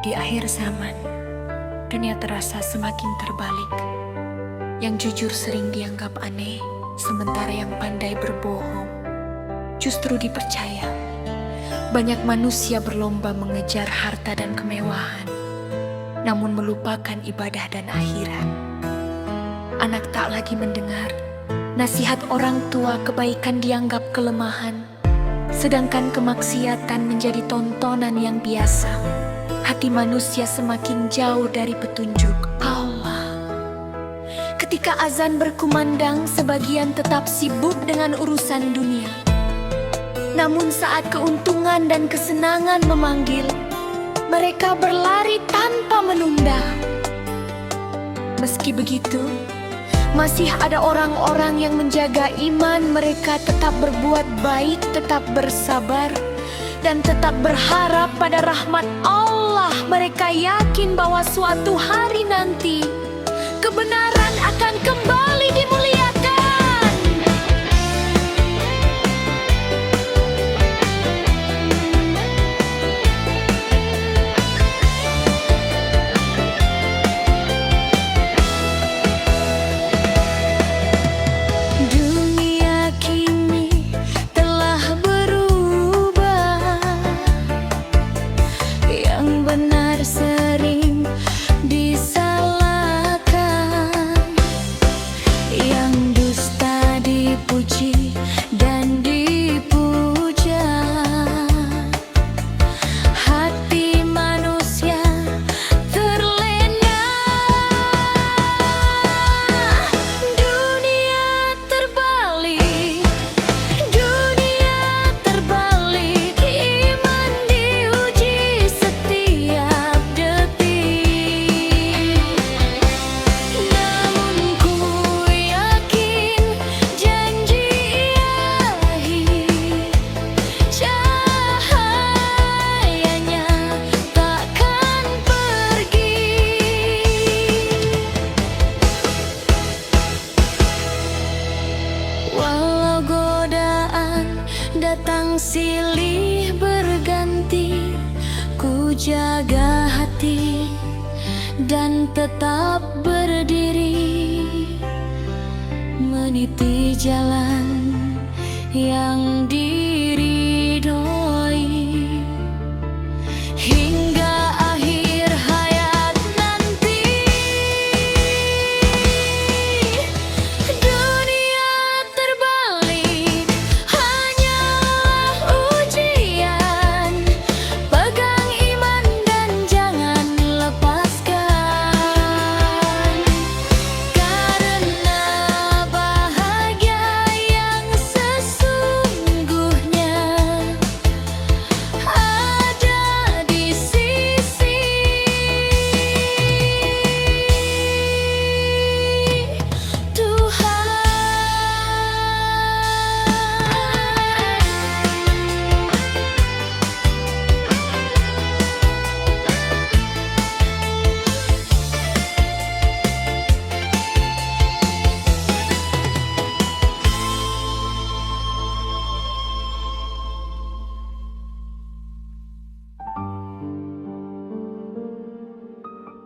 Di akhir zaman, dunia terasa semakin terbalik. Yang jujur sering dianggap aneh, sementara yang pandai berbohong justru dipercaya. Banyak manusia berlomba mengejar harta dan kemewahan, namun melupakan ibadah dan akhirat. Anak tak lagi mendengar nasihat orang tua, kebaikan dianggap kelemahan, sedangkan kemaksiatan menjadi tontonan yang biasa. Hati manusia semakin jauh dari petunjuk Allah. Ketika azan berkumandang, sebagian tetap sibuk dengan urusan dunia. Namun saat keuntungan dan kesenangan memanggil, mereka berlari tanpa menunda. Meski begitu, masih ada orang-orang yang menjaga iman mereka, tetap berbuat baik, tetap bersabar, dan tetap berharap pada rahmat Allah. Mereka yakin bahwa suatu hari nanti kebenaran akan kembali dimuliakan. Dunia kini telah berubah, yang benar sering disalahkan, yang dusta dipuji dan dipuja. Hati manusia terlena. Dunia terbalik, dunia terbalik, iman diuji setiap detik. Namun ku yakin janji ilahi, cahayanya takkan pergi. Walau godaan datang silih berganti, ku jaga hati dan tetap berdiri, meniti jalan yang diridhoi hingga akhir hayat nanti. Dunia terbalik hanyalah ujian, pegang iman dan jangan lepaskan, karena bahagia yang sesungguhnya ada di sisi Tuhan.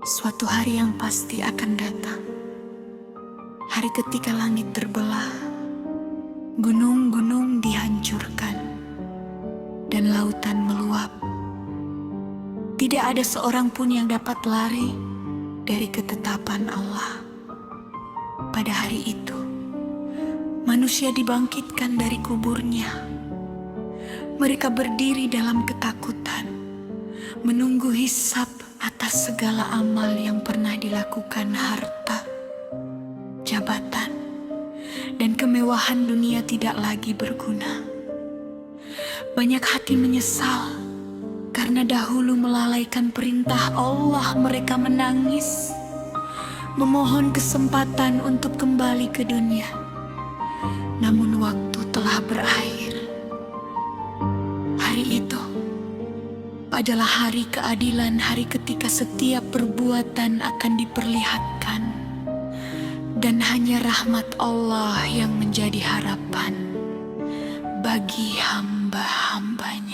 Suatu hari yang pasti akan datang, hari ketika langit terbelah, gunung-gunung dihancurkan, dan lautan meluap. Tidak ada seorang pun yang dapat lari dari ketetapan Allah. Pada hari itu, manusia dibangkitkan dari kuburnya. Mereka berdiri dalam ketakutan, menunggu hisab atas segala amal yang pernah dilakukan. Harta, jabatan, dan kemewahan dunia tidak lagi berguna. Banyak hati menyesal karena dahulu melalaikan perintah Allah. Mereka menangis, memohon kesempatan untuk kembali ke dunia. Namun waktu telah berakhir. Hari itu adalah hari keadilan, hari ketika setiap perbuatan akan diperlihatkan, dan hanya rahmat Allah yang menjadi harapan bagi hamba-hambanya.